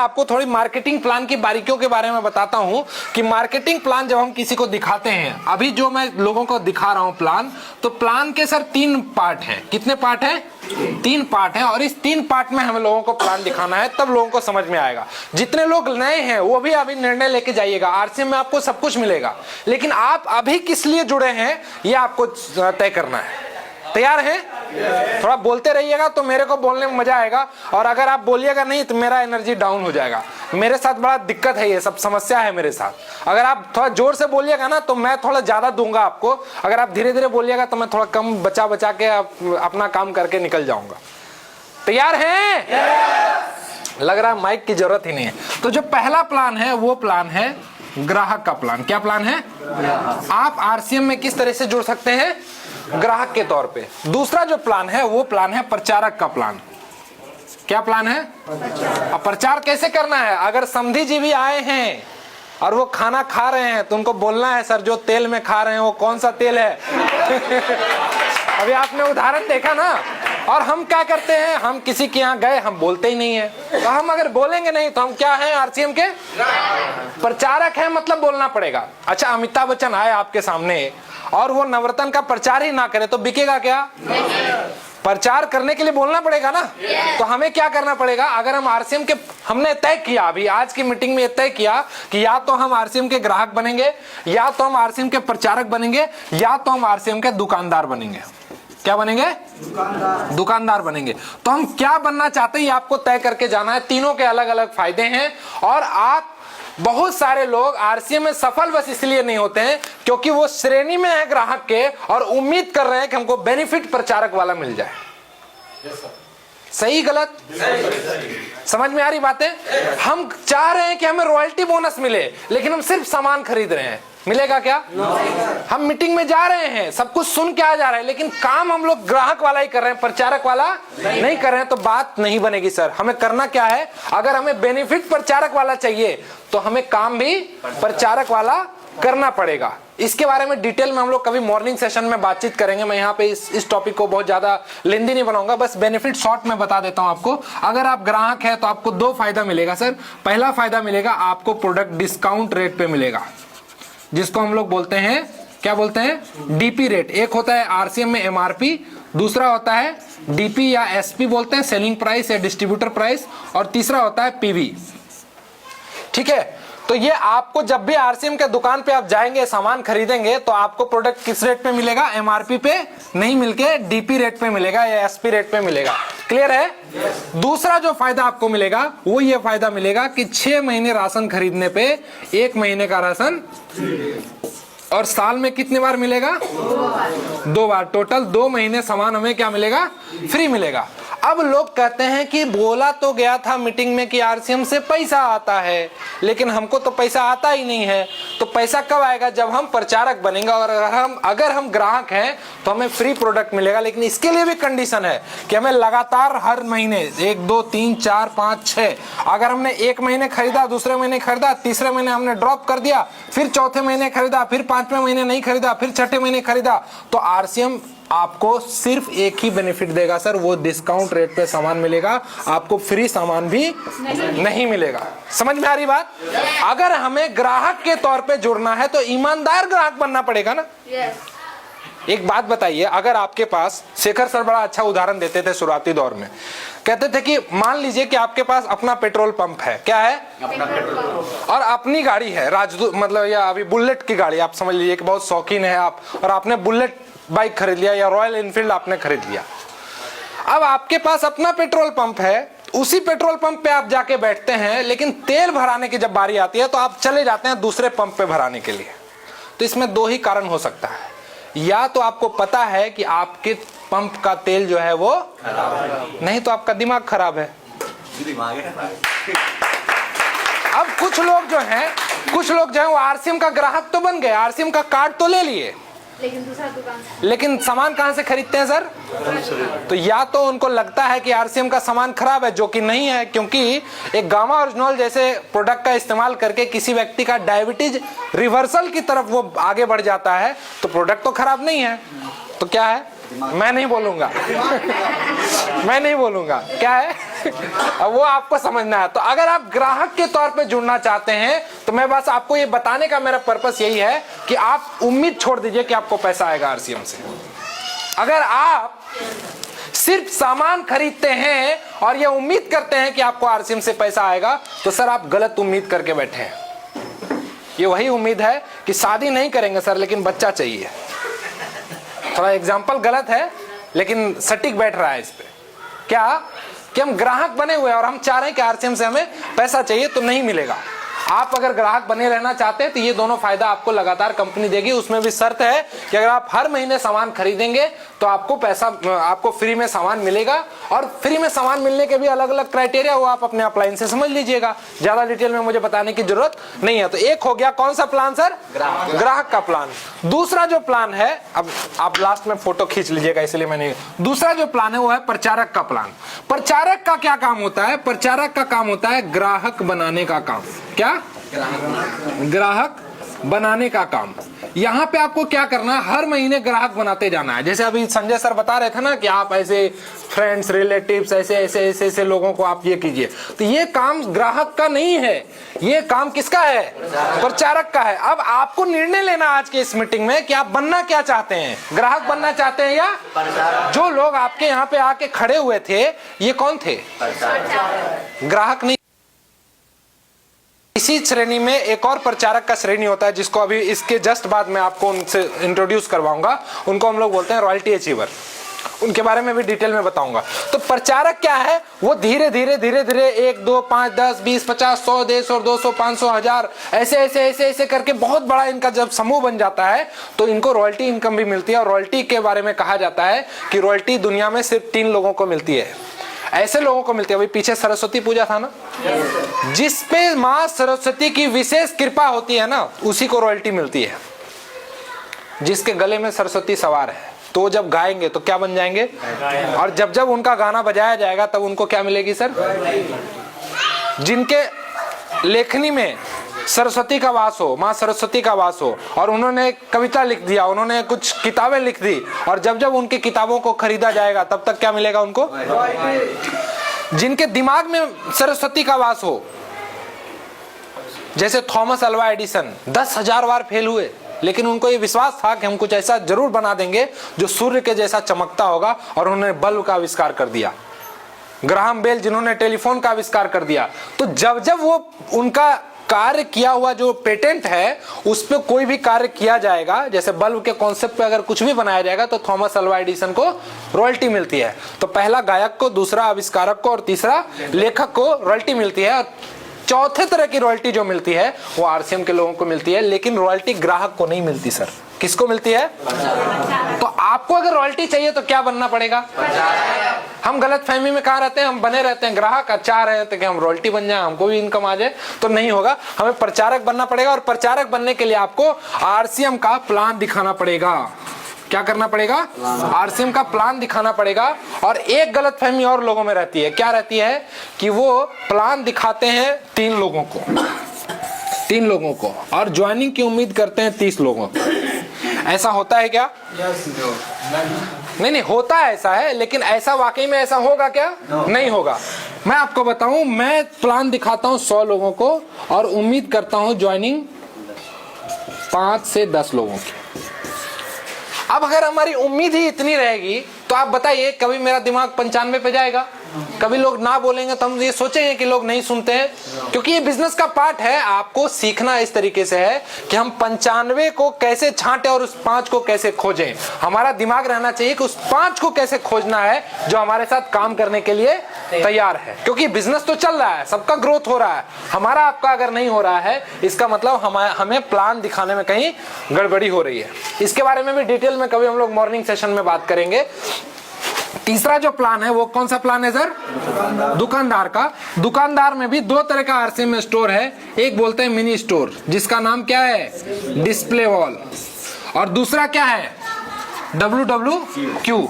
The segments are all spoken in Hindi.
आपको थोड़ी मार्केटिंग प्लान की बारीकियों के बारे में बताता हूं कि मार्केटिंग प्लान जब हम किसी को दिखाते हैं, अभी जो मैं लोगों को दिखा रहा हूं प्लान, तो प्लान के सर 3 पार्ट हैं। कितने पार्ट हैं? 3 पार्ट हैं। और इस 3 पार्ट में हमें लोगों को प्लान दिखाना है, तब लोगों को समझ में आएगा। जितने लोग नए हैं वो भी अभी निर्णय लेके जाइएगा। आरसीएम में आपको सब कुछ मिलेगा, लेकिन आप अभी किस लिए जुड़े हैं ये आपको तय करना है। तैयार हैं? थोड़ा बोलते रहिएगा तो मेरे को बोलने में मजा आएगा, और अगर आप बोलिएगा नहीं तो मेरा एनर्जी डाउन हो जाएगा। मेरे साथ बड़ा दिक्कत है, ये सब समस्या है मेरे साथ। अगर आप थोड़ा जोर से बोलिएगा ना तो मैं थोड़ा ज्यादा दूंगा आपको, अगर आप धीरे धीरे बोलिएगा तो मैं थोड़ा कम बचा बचा के अपना काम करके निकल जाऊंगा। तैयार हैं? लग रहा है माइक की जरूरत ही नहीं है। तो जो पहला प्लान है वो प्लान है ग्राहक का प्लान। क्या प्लान है? आप आरसीएम में किस तरह से जुड़ सकते हैं? ग्राहक के तौर पे। दूसरा जो प्लान है वो प्लान है प्रचारक का प्लान। क्या प्लान है? अब प्रचार कैसे करना है? अगर समधी जी भी आए हैं और वो खाना खा रहे हैं तो उनको बोलना है, सर जो तेल में खा रहे हैं वो कौन सा तेल है? अभी आपने उदाहरण देखा ना। और हम क्या करते हैं, हम किसी के यहाँ गए, हम बोलते ही नहीं है। तो हम अगर बोलेंगे नहीं तो हम क्या हैं? आरसीएम के प्रचारक हैं, मतलब बोलना पड़ेगा। अच्छा, अमिताभ बच्चन आए आपके सामने और वो नवरत्न का प्रचार ही ना करे तो बिकेगा क्या? प्रचार करने के लिए बोलना पड़ेगा ना। तो हमें क्या करना पड़ेगा? अगर हम आरसीएम के, हमने तय किया अभी आज की मीटिंग में तय किया कि या तो हम आरसीएम के ग्राहक बनेंगे, या तो हम आरसीएम के प्रचारक बनेंगे, या तो हम आरसीएम के दुकानदार बनेंगे। क्या बनेंगे? दुकानदार बनेंगे। तो हम क्या बनना चाहते हैं ये आपको तय करके जाना है। तीनों के अलग अलग फायदे हैं, और आप बहुत सारे लोग आरसीएम में सफल बस इसलिए नहीं होते हैं क्योंकि वो श्रेणी में है ग्राहक के और उम्मीद कर रहे हैं कि हमको बेनिफिट प्रचारक वाला मिल जाए। सही गलत? समझ में आ रही बातें? हम चाह रहे हैं कि हमें रॉयल्टी बोनस मिले, लेकिन हम सिर्फ सामान खरीद रहे हैं। मिलेगा क्या? हम मीटिंग में जा रहे हैं, सब कुछ सुन के आ जा रहे हैं, लेकिन काम हम लोग ग्राहक वाला ही कर रहे हैं, प्रचारक वाला नहीं कर रहे हैं, तो बात नहीं बनेगी। सर हमें करना क्या है? अगर हमें बेनिफिट प्रचारक वाला चाहिए तो हमें काम भी प्रचारक वाला करना पड़ेगा। इसके बारे में डिटेल में हम लोग कभी मॉर्निंग सेशन में बातचीत करेंगे। मैं यहाँ पे इस टॉपिक को बहुत ज्यादा लेंदी नहीं बनाऊंगा, बस बेनिफिट शॉर्ट में बता देता हूँ आपको। अगर आप ग्राहक हैं तो आपको 2 फायदा मिलेगा सर। पहला फायदा मिलेगा, आपको प्रोडक्ट डिस्काउंट रेट पे मिलेगा, जिसको हम लोग बोलते हैं, क्या बोलते हैं? DP rate. एक होता है आरसीएम में एमआरपी, दूसरा होता है डीपी या एसपी बोलते हैं, सेलिंग प्राइस या डिस्ट्रीब्यूटर प्राइस, और तीसरा होता है पीवी। ठीक है? तो ये आपको जब भी आरसीएम के दुकान पे आप जाएंगे, सामान खरीदेंगे, तो आपको प्रोडक्ट किस रेट पे मिलेगा? एमआरपी पे नहीं मिलके डीपी रेट पे मिलेगा या एसपी रेट पे मिलेगा। क्लियर है? दूसरा जो फायदा आपको मिलेगा वो ये फायदा मिलेगा कि 6 महीने राशन खरीदने पे 1 महीने का राशन, और साल में कितने बार मिलेगा? 2 बार। टोटल 2 महीने सामान हमें क्या मिलेगा? फ्री मिलेगा। अब लोग कहते हैं कि बोला तो गया था मीटिंग में कि आरसीएम से पैसा आता है, लेकिन हमको तो पैसा आता ही नहीं है। तो पैसा कब आएगा? जब हम प्रचारक बनेंगे, और अगर हम ग्राहक हैं तो हमें फ्री प्रोडक्ट मिलेगा। लेकिन इसके लिए भी कंडीशन है कि हमें लगातार हर महीने 1 2 3 4 5 6, अगर हमने 1 महीने खरीदा, दूसरे महीने खरीदा, तीसरे महीने हमने ड्रॉप कर दिया, फिर चौथे महीने खरीदा, फिर 5वें महीने नहीं खरीदा, फिर 6ठे महीने खरीदा, तो आरसीएम आपको सिर्फ एक ही बेनिफिट देगा सर, वो डिस्काउंट रेट पे सामान मिलेगा, आपको फ्री सामान भी नहीं मिलेगा। समझ में आ रही बात? अगर हमें ग्राहक के तौर पे जुड़ना है तो ईमानदार ग्राहक बनना पड़ेगा ना। एक बात बताइए, अगर आपके पास, शेखर सर बड़ा अच्छा उदाहरण देते थे शुरुआती दौर में, कहते थे कि मान लीजिए कि आपके पास अपना पेट्रोल पंप है। क्या है? अपना पेट्रोल, और अपनी गाड़ी है राजदूत, मतलब या अभी बुलेट की गाड़ी, आप समझ लीजिए कि बहुत शौकीन है आप, और आपने बुलेट बाइक खरीद लिया या रॉयल एनफील्ड आपने खरीद लिया। अब आपके पास अपना पेट्रोल पंप है, उसी पेट्रोल पंप पे आप जाके बैठते हैं, लेकिन तेल भराने की जब बारी आती है तो आप चले जाते हैं दूसरे पंप पे भराने के लिए। तो इसमें 2 ही कारण हो सकता है, या तो आपको पता है कि आपके पंप का तेल जो है वो नहीं, तो आपका दिमाग खराब है। अब कुछ लोग जो हैं वो आरसीएम का ग्राहक तो बन गए, आरसीएम का कार्ड तो ले लिए, लेकिन दूसरा दुकान, लेकिन सामान कहां से खरीदते हैं सर? तो या तो उनको लगता है कि आरसीएम का सामान खराब है, जो कि नहीं है, क्योंकि एक गामा ओरिजिनल जैसे प्रोडक्ट का इस्तेमाल करके किसी व्यक्ति का डायबिटीज रिवर्सल की तरफ वो आगे बढ़ जाता है, तो प्रोडक्ट तो खराब नहीं है। तो क्या है? मैं नहीं बोलूंगा मैं नहीं बोलूंगा क्या है अब वो आपको समझना है। तो अगर आप ग्राहक के तौर पे जुड़ना चाहते हैं तो मैं बस आपको ये बताने का मेरा पर्पस यही है कि आप उम्मीद छोड़ दीजिए कि आपको पैसा आएगा आरसीएम से। अगर आप सिर्फ सामान खरीदते हैं और ये उम्मीद करते हैं कि आपको आरसीएम से पैसा आएगा तो सर आप गलत उम्मीद करके बैठे हैं। ये वही उम्मीद है कि शादी नहीं करेंगे सर लेकिन बच्चा चाहिए। थोड़ा एग्जाम्पल गलत है लेकिन सटीक बैठ रहा है इस पे। क्या कि हम ग्राहक बने हुए हैं और हम चाह रहे हैं कि आरसीएम से हमें पैसा चाहिए, तो नहीं मिलेगा। आप अगर ग्राहक बने रहना चाहते हैं तो ये दोनों फायदा आपको लगातार कंपनी देगी। उसमें भी शर्त है कि अगर आप हर महीने सामान खरीदेंगे तो आपको पैसा, आपको फ्री में सामान मिलेगा। और फ्री में सामान मिलने के भी अलग अलग क्राइटेरिया, वो आप अपने अपलाइन से समझ लीजिएगा, ज्यादा डिटेल में मुझे बताने की जरूरत नहीं है। तो एक हो गया कौन सा प्लान सर? ग्राहक का प्लान। दूसरा जो प्लान है, अब आप लास्ट में फोटो खींच लीजिएगा इसलिए मैंने, दूसरा जो प्लान है वो है प्रचारक का प्लान। प्रचारक का क्या काम होता है? प्रचारक का काम होता है ग्राहक बनाने का काम। क्या? ग्राहक बनाने का काम। यहाँ पे आपको क्या करना है? हर महीने ग्राहक बनाते जाना है। जैसे अभी संजय सर बता रहे थे ना कि आप ऐसे फ्रेंड्स, रिलेटिव्स, ऐसे लोगों को आप ये कीजिए। तो ये काम ग्राहक का नहीं है, ये काम किसका है? प्रचारक का है। अब आपको निर्णय लेना आज के इस मीटिंग में कि आप बनना क्या चाहते हैं, ग्राहक बनना चाहते हैं या जो लोग आपके यहाँ पे आके खड़े हुए थे ये कौन थे? ग्राहक नहीं। इसी श्रेणी में एक और प्रचारक का श्रेणी होता है जिसको अभी इसके जस्ट बाद मैं आपको उनसे इंट्रोड्यूस करवाऊंगा। उनको हम लोग बोलते हैं रॉयल्टी अचीवर। उनके बारे में भी डिटेल में बताऊंगा। तो प्रचारक क्या है? वो धीरे धीरे 1, 2, 5, 10, 20, 50, 100, 150, 200, 500, 1000 ऐसे करके बहुत बड़ा इनका जब समूह बन जाता है तो इनको रॉयल्टी इनकम भी मिलती है। और रॉयल्टी के बारे में कहा जाता है कि रॉयल्टी दुनिया में सिर्फ 3 लोगों को मिलती है, ऐसे लोगों को मिलती है। अभी पीछे सरस्वती पूजा था ना, जिस पे मां सरस्वती की विशेष कृपा होती है ना, उसी को रॉयल्टी मिलती है। जिसके गले में सरस्वती सवार है तो वो जब गाएंगे तो क्या बन जाएंगे? और जब उनका गाना बजाया जाएगा तब उनको क्या मिलेगी सर? जिनके लेखनी में सरस्वती का वास हो, माँ सरस्वती का वास हो, और उन्होंने कविता लिख दिया, उन्होंने कुछ किताबें लिख दी, और जब उनकी किताबों को खरीदा जाएगा तब तक क्या मिलेगा उनको? जिनके दिमाग में सरस्वती का वास हो, जैसे थॉमस अल्वा एडिसन 10,000 बार फेल हुए लेकिन उनको ये विश्वास था कि हम कुछ ऐसा जरूर बना देंगे जो सूर्य के जैसा चमकता होगा, और उन्होंने बल्ब का आविष्कार कर दिया। ग्राहम बेल जिन्होंने टेलीफोन का आविष्कार कर दिया। तो जब वो उनका कार्य किया हुआ जो पेटेंट है उस पे कोई भी कार्य किया जाएगा, जैसे बल्ब के कॉन्सेप्ट पे अगर कुछ भी बनाया जाएगा तो थॉमस अल्वा एडिसन को रॉयल्टी मिलती है। तो पहला गायक को, दूसरा आविष्कारक को और तीसरा लेखक को रॉयल्टी मिलती है। और चौथे तरह की रॉयल्टी जो मिलती है वो आरसीएम के लोगों को मिलती है, लेकिन रॉयल्टी ग्राहक को नहीं मिलती सर। किसको मिलती है? तो आपको अगर रॉयल्टी चाहिए तो क्या बनना पड़ेगा? हम गलत फहमी में कहाँ रहते हैं? हम बने रहते हैं ग्राहक, चाह रहे थे कि हम रॉयल्टी बन जाए, हमको भी इनकम आ जाए। तो नहीं होगा, हमें प्रचारक बनना पड़ेगा। और प्रचारक बनने के लिए आपको आरसीएम का प्लान दिखाना पड़ेगा। क्या करना पड़ेगा? आरसीएम का प्लान दिखाना पड़ेगा। और एक गलतफहमी और लोगों में रहती है, क्या रहती है? कि वो प्लान दिखाते हैं 3 लोगों को और ज्वाइनिंग की उम्मीद करते हैं 30 लोगों को। ऐसा होता है क्या? नहीं होता है, ऐसा है, लेकिन ऐसा वाकई में ऐसा होगा क्या? नहीं होगा। मैं आपको बताऊं, मैं प्लान दिखाता हूं 100 लोगों को और उम्मीद करता हूं ज्वाइनिंग 5 से 10 लोगों की। अब अगर हमारी उम्मीद ही इतनी रहेगी तो आप बताइए, कभी मेरा दिमाग 95 पे जाएगा? कभी लोग ना बोलेंगे तो हम ये सोचेंगे कि लोग नहीं सुनते हैं, क्योंकि ये बिजनेस का पार्ट है। आपको सीखना इस तरीके से है कि हम 95 को कैसे छांटे और उस 5 को कैसे खोजें। हमारा दिमाग रहना चाहिए कि उस 5 को कैसे खोजना है जो हमारे साथ काम करने के लिए तैयार है, क्योंकि बिजनेस तो चल रहा है, सबका ग्रोथ हो रहा है। हमारा आपका अगर नहीं हो रहा है, इसका मतलब हमें प्लान दिखाने में कहीं गड़बड़ी हो रही है। इसके बारे में भी डिटेल में कभी हम लोग मॉर्निंग सेशन में बात करेंगे। तीसरा जो प्लान है वो कौन सा प्लान है सर? दुकानदार का। दुकानदार में भी 2 तरह का आरसीएम में स्टोर है। एक बोलते हैं मिनी स्टोर, जिसका नाम क्या है? Display wall. और दूसरा क्या है? WWQ।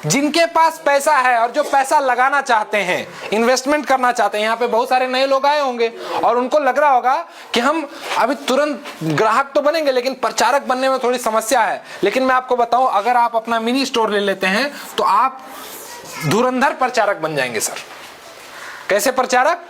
जिनके पास पैसा है और जो पैसा लगाना चाहते हैं, इन्वेस्टमेंट करना चाहते हैं, यहाँ पे बहुत सारे नए लोग आए होंगे और उनको लग रहा होगा कि हम अभी तुरंत ग्राहक तो बनेंगे लेकिन प्रचारक बनने में थोड़ी समस्या है। लेकिन मैं आपको बताऊं, अगर आप अपना मिनी स्टोर ले लेते हैं तो आप धुरंधर प्रचारक बन जाएंगे सर। कैसे प्रचारक?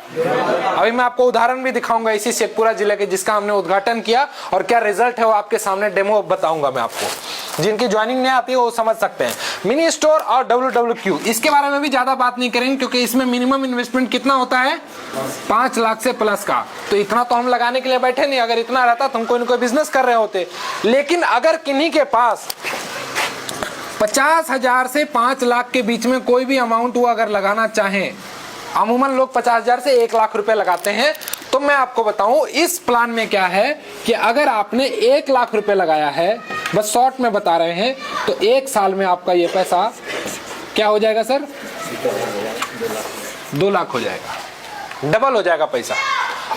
अभी मैं आपको उदाहरण भी दिखाऊंगा इसी शेखपुरा जिले के, जिसका हमने उद्घाटन किया और क्या रिजल्ट है वो आपके सामने डेमो बताऊंगा मैं आपको। जिनकी ज्वाइनिंग नहीं आती है वो समझ सकते हैं। मिनी स्टोर और WWQ, इसके बारे में भी ज्यादा बात नहीं करेंगे क्योंकि इसमें मिनिमम इन्वेस्टमेंट कितना होता है? 5 लाख से प्लस का। तो इतना तो हम लगाने के लिए बैठे नहीं, अगर इतना रहता तो हम कोई ना कोई बिजनेस कर रहे होते। लेकिन अगर किन्हीं के पास 50,000 से 5 लाख के बीच में कोई भी अमाउंट वो अगर लगाना चाहें, अमूमन लोग 50,000 से 1 लाख रुपए लगाते हैं, तो मैं आपको बताऊं इस प्लान में क्या है कि अगर आपने 1 लाख रुपए लगाया है, बस शॉर्ट में बता रहे हैं, तो 1 साल में आपका ये पैसा क्या हो जाएगा सर? 2 लाख हो जाएगा, डबल हो जाएगा पैसा।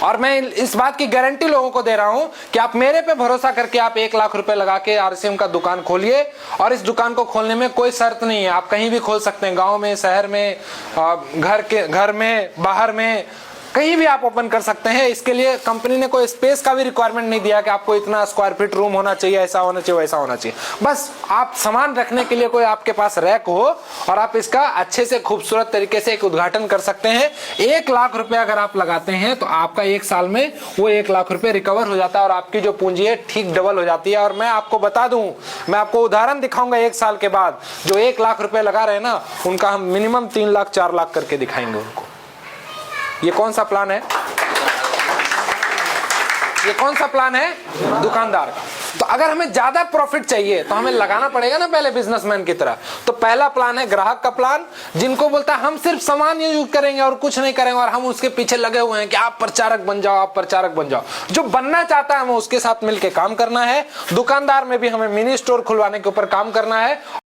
और मैं इस बात की गारंटी लोगों को दे रहा हूं कि आप मेरे पे भरोसा करके आप 1 लाख रुपए लगा के RCM का दुकान खोलिए। और इस दुकान को खोलने में कोई शर्त नहीं है, आप कहीं भी खोल सकते हैं, गांव में, शहर में, घर में, बाहर में, कहीं भी आप ओपन कर सकते हैं। इसके लिए कंपनी ने कोई स्पेस का भी रिक्वायरमेंट नहीं दिया कि आपको इतना स्क्वायर फीट रूम होना चाहिए, ऐसा होना चाहिए, वैसा होना चाहिए। बस आप सामान रखने के लिए कोई आपके पास रैक हो और आप इसका अच्छे से खूबसूरत तरीके से एक उद्घाटन कर सकते हैं। 1 लाख रुपए अगर आप लगाते हैं तो आपका 1 साल में वो 1 लाख रुपए रिकवर हो जाता है और आपकी जो पूंजी है ठीक डबल हो जाती है। और मैं आपको बता दूं, मैं आपको उदाहरण दिखाऊंगा 1 साल के बाद, जो 1 लाख रुपए लगा रहे हैं ना, उनका हम मिनिमम 3 लाख 4 लाख करके दिखाएंगे उनको। ये कौन सा प्लान है? ये कौन सा प्लान है? दुकानदार का। तो अगर हमें ज्यादा प्रॉफिट चाहिए तो हमें लगाना पड़ेगा ना पहले बिजनेसमैन की तरह। तो पहला प्लान है ग्राहक का प्लान, जिनको बोलता है हम सिर्फ सामान यूज करेंगे और कुछ नहीं करेंगे, और हम उसके पीछे लगे हुए हैं कि आप प्रचारक बन जाओ, आप प्रचारक बन जाओ। जो बनना चाहता है हमें उसके साथ मिलकर काम करना है। दुकानदार में भी हमें मिनी स्टोर खुलवाने के ऊपर काम करना है।